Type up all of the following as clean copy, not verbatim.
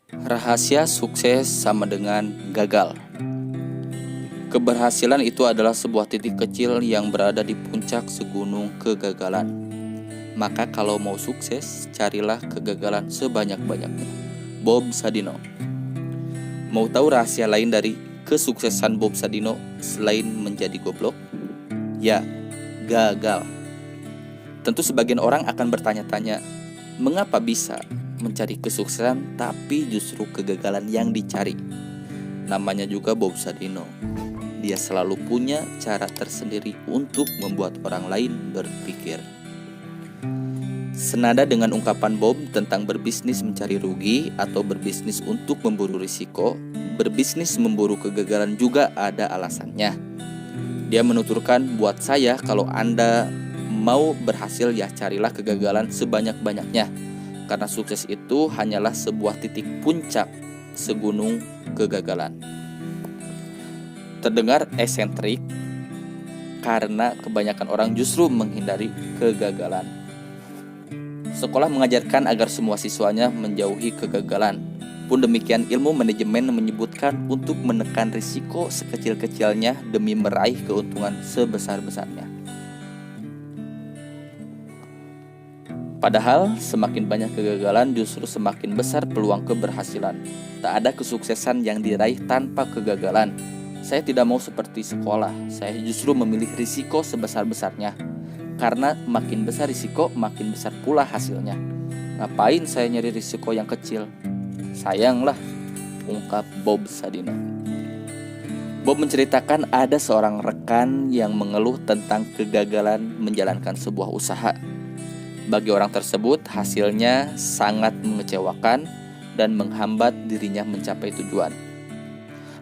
Rahasia sukses sama dengan gagal. Keberhasilan itu adalah sebuah titik kecil yang berada di puncak segunung kegagalan. Maka kalau mau sukses, carilah kegagalan sebanyak-banyaknya. Bob Sadino. Mau tahu rahasia lain dari kesuksesan Bob Sadino selain menjadi goblok? Ya, gagal. Tentu sebagian orang akan bertanya-tanya, mengapa bisa mencari kesuksesan tapi justru kegagalan yang dicari? Namanya juga Bob Sadino. Dia selalu punya cara tersendiri untuk membuat orang lain berpikir. Senada dengan ungkapan Bob tentang berbisnis mencari rugi atau berbisnis untuk memburu risiko, berbisnis memburu kegagalan juga ada alasannya. Dia menuturkan, buat saya kalau Anda mau berhasil ya carilah kegagalan sebanyak-banyaknya. Karena sukses itu hanyalah sebuah titik puncak segunung kegagalan. Terdengar esentrik karena kebanyakan orang justru menghindari kegagalan. Sekolah mengajarkan agar semua siswanya menjauhi kegagalan. Pun demikian, ilmu manajemen menyebutkan untuk menekan risiko sekecil-kecilnya demi meraih keuntungan sebesar-besarnya. Padahal semakin banyak kegagalan justru semakin besar peluang keberhasilan. Tak ada kesuksesan yang diraih tanpa kegagalan. Saya tidak mau seperti sekolah. Saya justru memilih risiko sebesar-besarnya. Karena makin besar risiko, makin besar pula hasilnya. Ngapain saya nyari risiko yang kecil? Sayanglah, ungkap Bob Sadino. Bob menceritakan ada seorang rekan yang mengeluh tentang kegagalan menjalankan sebuah usaha. Bagi orang tersebut, hasilnya sangat mengecewakan dan menghambat dirinya mencapai tujuan.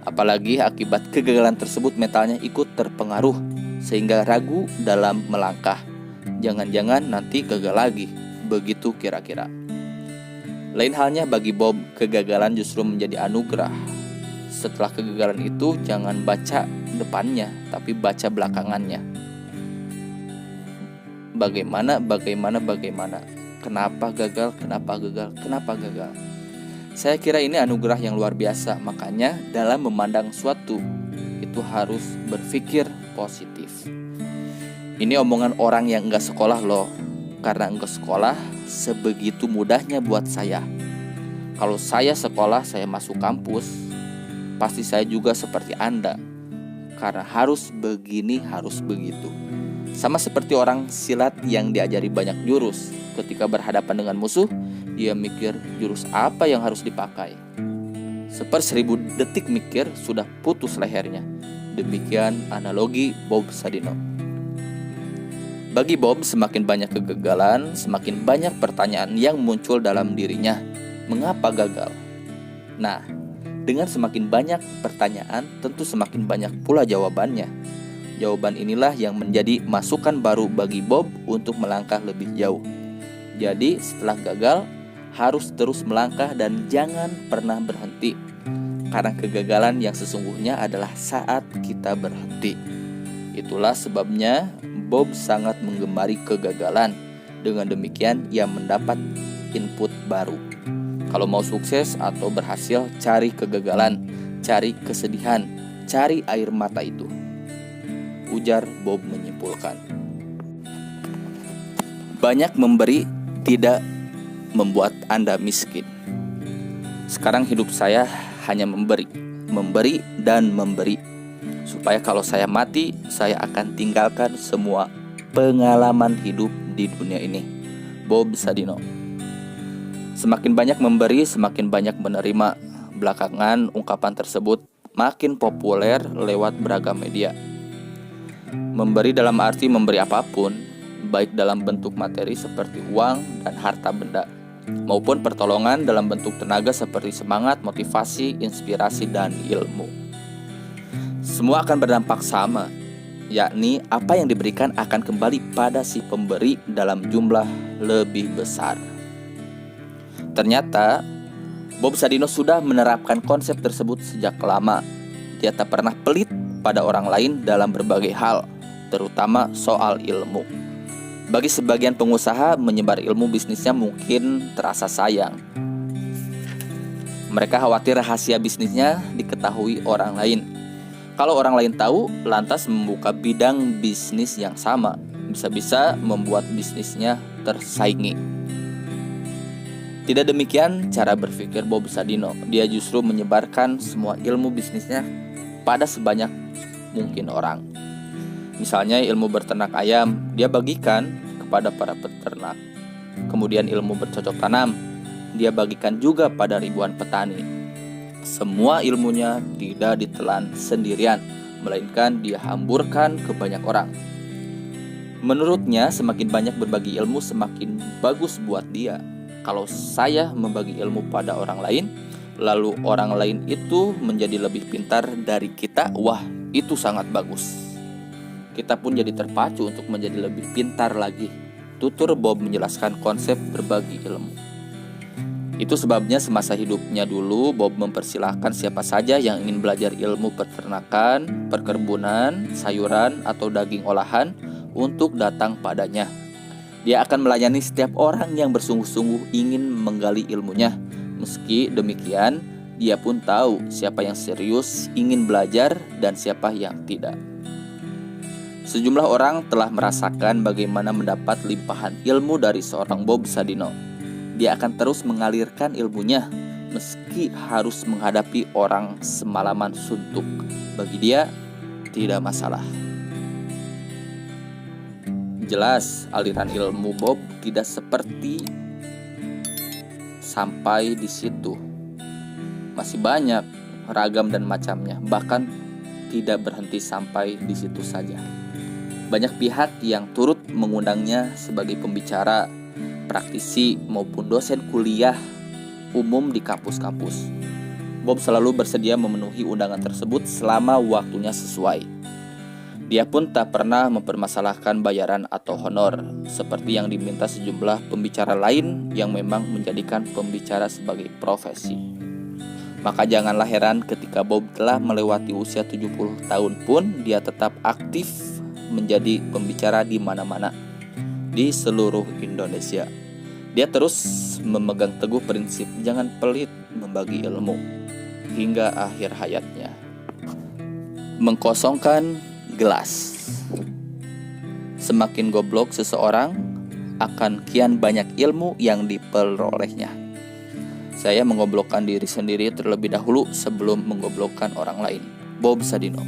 Apalagi akibat kegagalan tersebut mentalnya ikut terpengaruh, sehingga ragu dalam melangkah. Jangan-jangan nanti gagal lagi, begitu kira-kira. Lain halnya bagi Bob, kegagalan justru menjadi anugerah. Setelah kegagalan itu, jangan baca depannya, tapi baca belakangannya. Bagaimana, kenapa gagal. Saya kira ini anugerah yang luar biasa. Makanya dalam memandang suatu itu harus berpikir positif. Ini omongan orang yang enggak sekolah loh. Karena enggak sekolah, sebegitu mudahnya buat saya. Kalau saya sekolah, saya masuk kampus, pasti saya juga seperti Anda. Karena harus begini, harus begitu. Sama seperti orang silat yang diajari banyak jurus. Ketika berhadapan dengan musuh, dia mikir jurus apa yang harus dipakai. 1000 detik mikir, sudah putus lehernya. Demikian analogi Bob Sadino. Bagi Bob, semakin banyak kegagalan, semakin banyak pertanyaan yang muncul dalam dirinya. Mengapa gagal? Nah, dengan semakin banyak pertanyaan, tentu semakin banyak pula jawabannya. Jawaban inilah yang menjadi masukan baru bagi Bob untuk melangkah lebih jauh. Jadi setelah gagal, harus terus melangkah dan jangan pernah berhenti. Karena kegagalan yang sesungguhnya adalah saat kita berhenti. Itulah sebabnya Bob sangat menggemari kegagalan. Dengan demikian ia mendapat input baru. Kalau mau sukses atau berhasil, cari kegagalan, cari kesedihan, cari air mata itu, ujar Bob menyimpulkan. Banyak memberi tidak membuat Anda miskin. Sekarang hidup saya hanya memberi dan memberi. Supaya kalau saya mati, saya akan tinggalkan semua pengalaman hidup di dunia ini. Bob Sadino. Semakin banyak memberi, semakin banyak menerima. Belakangan ungkapan tersebut makin populer lewat beragam media. Memberi dalam arti memberi apapun, baik dalam bentuk materi seperti uang dan harta benda, maupun pertolongan dalam bentuk tenaga seperti semangat, motivasi, inspirasi, dan ilmu. Semua akan berdampak sama, yakni apa yang diberikan akan kembali pada si pemberi dalam jumlah lebih besar. Ternyata Bob Sadino sudah menerapkan konsep tersebut sejak lama. Dia tak pernah pelit pada orang lain dalam berbagai hal, terutama soal ilmu. Bagi sebagian pengusaha, menyebar ilmu bisnisnya mungkin terasa sayang. Mereka khawatir rahasia bisnisnya diketahui orang lain. Kalau orang lain tahu, lantas membuka bidang bisnis yang sama, bisa-bisa membuat bisnisnya tersaingi. Tidak demikian cara berpikir Bob Sadino. Dia justru menyebarkan semua ilmu bisnisnya pada sebanyak mungkin orang. Misalnya ilmu berternak ayam, dia bagikan kepada para peternak. Kemudian ilmu bercocok tanam, dia bagikan juga pada ribuan petani. Semua ilmunya tidak ditelan sendirian, melainkan dia hamburkan ke banyak orang. Menurutnya, semakin banyak berbagi ilmu, semakin bagus buat dia. Kalau saya membagi ilmu pada orang lain, lalu orang lain itu menjadi lebih pintar dari kita, wah, itu sangat bagus. Kita pun jadi terpacu untuk menjadi lebih pintar lagi. Tutur Bob menjelaskan konsep berbagi ilmu. Itu sebabnya semasa hidupnya dulu, Bob mempersilahkan siapa saja yang ingin belajar ilmu peternakan, perkebunan, sayuran, atau daging olahan untuk datang padanya. Dia akan melayani setiap orang yang bersungguh-sungguh ingin menggali ilmunya. Meski demikian, dia pun tahu siapa yang serius ingin belajar dan siapa yang tidak. Sejumlah orang telah merasakan bagaimana mendapat limpahan ilmu dari seorang Bob Sadino. Dia akan terus mengalirkan ilmunya, meski harus menghadapi orang semalaman suntuk. Bagi dia, tidak masalah. Jelas, aliran ilmu Bob tidak seperti sampai di situ. Masih banyak ragam dan macamnya, bahkan tidak berhenti sampai di situ saja. Banyak pihak yang turut mengundangnya sebagai pembicara, praktisi maupun dosen kuliah umum di kampus-kampus. Bob selalu bersedia memenuhi undangan tersebut selama waktunya sesuai. Dia pun tak pernah mempermasalahkan bayaran atau honor, seperti yang diminta sejumlah pembicara lain yang memang menjadikan pembicara sebagai profesi. Maka janganlah heran ketika Bob telah melewati usia 70 tahun pun dia tetap aktif menjadi pembicara di mana-mana di seluruh Indonesia. Dia terus memegang teguh prinsip jangan pelit membagi ilmu hingga akhir hayatnya. Mengkosongkan gelas. Semakin goblok seseorang, akan kian banyak ilmu yang diperolehnya. Saya mengoblokkan diri sendiri terlebih dahulu sebelum mengoblokkan orang lain. Bob Sadino.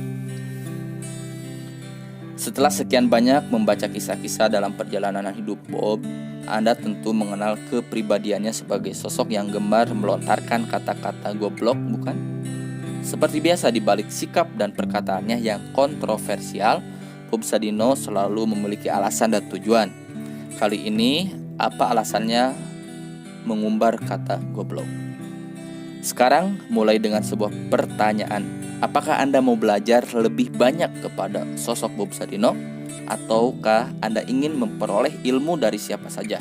Setelah sekian banyak membaca kisah-kisah dalam perjalanan hidup Bob, Anda tentu mengenal kepribadiannya sebagai sosok yang gemar melontarkan kata-kata goblok, bukan? Seperti biasa di balik sikap dan perkataannya yang kontroversial, Bob Sadino selalu memiliki alasan dan tujuan. Kali ini, apa alasannya mengumbar kata goblok? Sekarang mulai dengan sebuah pertanyaan. Apakah Anda mau belajar lebih banyak kepada sosok Bob Sadino? Ataukah Anda ingin memperoleh ilmu dari siapa saja?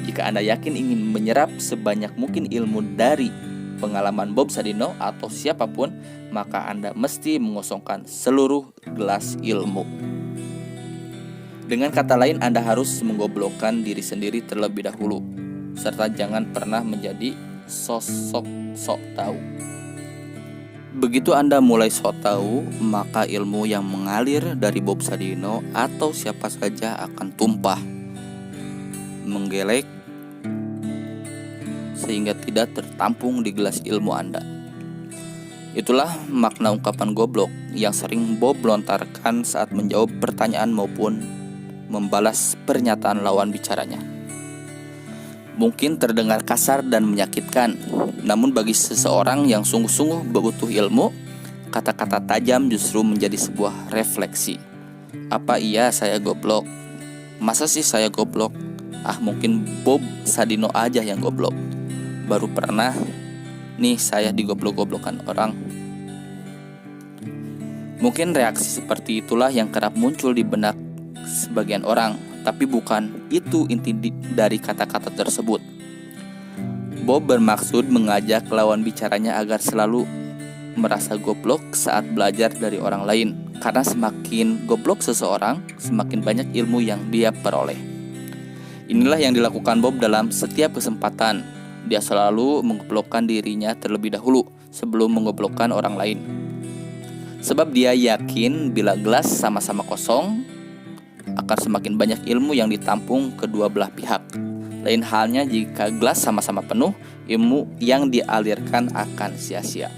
Jika Anda yakin ingin menyerap sebanyak mungkin ilmu dari pengalaman Bob Sadino atau siapapun, maka Anda mesti mengosongkan seluruh gelas ilmu. Dengan kata lain, Anda harus menggoblokkan diri sendiri terlebih dahulu, serta jangan pernah menjadi sosok sok tahu. Begitu Anda mulai sok tahu, maka ilmu yang mengalir dari Bob Sadino atau siapa saja akan tumpah, menggelek, sehingga tidak tertampung di gelas ilmu Anda. Itulah makna ungkapan goblok yang sering Bob lontarkan saat menjawab pertanyaan maupun membalas pernyataan lawan bicaranya. Mungkin terdengar kasar dan menyakitkan, namun bagi seseorang yang sungguh-sungguh butuh ilmu, kata-kata tajam justru menjadi sebuah refleksi. Apa iya saya goblok? Masa sih saya goblok? Mungkin Bob Sadino aja yang goblok. Baru pernah nih saya digoblok-goblokkan orang. Mungkin reaksi seperti itulah yang kerap muncul di benak sebagian orang, tapi bukan itu inti dari kata-kata tersebut. Bob bermaksud mengajak lawan bicaranya agar selalu merasa goblok saat belajar dari orang lain, karena semakin goblok seseorang, semakin banyak ilmu yang dia peroleh. Inilah yang dilakukan Bob dalam setiap kesempatan. Dia selalu menggoblokkan dirinya terlebih dahulu sebelum menggoblokkan orang lain. Sebab dia yakin bila gelas sama-sama kosong, akan semakin banyak ilmu yang ditampung kedua belah pihak. Lain halnya jika gelas sama-sama penuh, ilmu yang dialirkan akan sia-sia.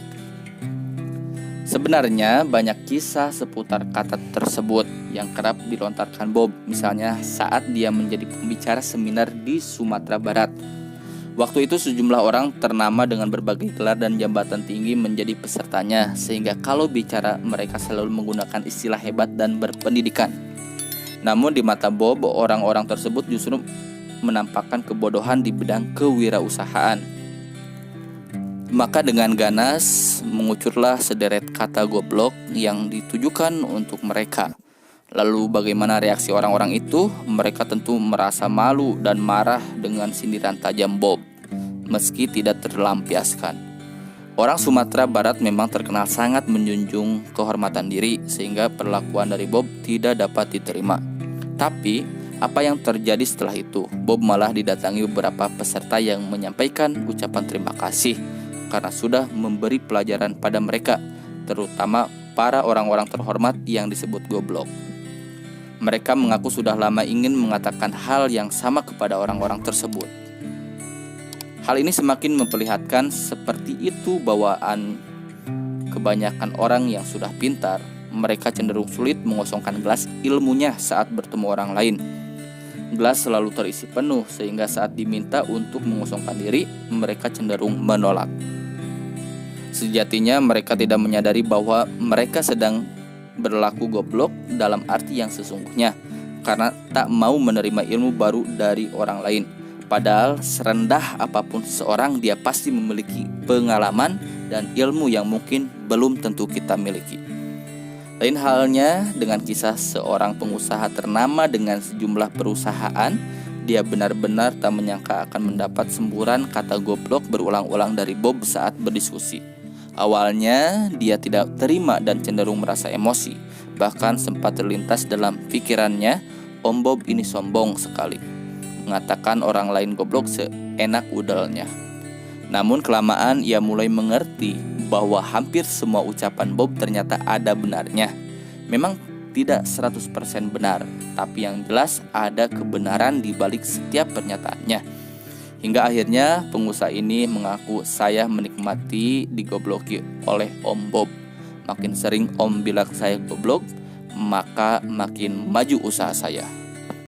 Sebenarnya banyak kisah seputar kata tersebut yang kerap dilontarkan Bob. Misalnya saat dia menjadi pembicara seminar di Sumatera Barat. Waktu itu sejumlah orang ternama dengan berbagai gelar dan jabatan tinggi menjadi pesertanya, sehingga kalau bicara mereka selalu menggunakan istilah hebat dan berpendidikan. Namun di mata Bob, orang-orang tersebut justru menampakkan kebodohan di bidang kewirausahaan. Maka dengan ganas mengucurlah sederet kata goblok yang ditujukan untuk mereka. Lalu bagaimana reaksi orang-orang itu? Mereka tentu merasa malu dan marah dengan sindiran tajam Bob, meski tidak terlampiaskan. Orang Sumatera Barat memang terkenal sangat menjunjung kehormatan diri, sehingga perlakuan dari Bob tidak dapat diterima. Tapi apa yang terjadi setelah itu? Bob malah didatangi beberapa peserta yang menyampaikan ucapan terima kasih karena sudah memberi pelajaran pada mereka, terutama para orang-orang terhormat yang disebut goblok. Mereka mengaku sudah lama ingin mengatakan hal yang sama kepada orang-orang tersebut. Hal ini semakin memperlihatkan seperti itu bawaan kebanyakan orang yang sudah pintar. Mereka cenderung sulit mengosongkan gelas ilmunya saat bertemu orang lain. Gelas selalu terisi penuh, sehingga saat diminta untuk mengosongkan diri, mereka cenderung menolak. Sejatinya mereka tidak menyadari bahwa mereka sedang berlaku goblok dalam arti yang sesungguhnya, karena tak mau menerima ilmu baru dari orang lain. Padahal serendah apapun seseorang, dia pasti memiliki pengalaman dan ilmu yang mungkin belum tentu kita miliki. Lain halnya dengan kisah seorang pengusaha ternama dengan sejumlah perusahaan. Dia benar-benar tak menyangka akan mendapat semburan kata goblok berulang-ulang dari Bob saat berdiskusi. Awalnya dia tidak terima dan cenderung merasa emosi. Bahkan sempat terlintas dalam pikirannya, Om Bob ini sombong sekali, mengatakan orang lain goblok seenak udelnya. Namun kelamaan ia mulai mengerti bahwa hampir semua ucapan Bob ternyata ada benarnya. Memang tidak 100% benar, tapi yang jelas ada kebenaran di balik setiap pernyataannya. Hingga akhirnya pengusaha ini mengaku, saya menikmati digobloki oleh Om Bob. Makin sering Om bilang saya goblok, maka makin maju usaha saya.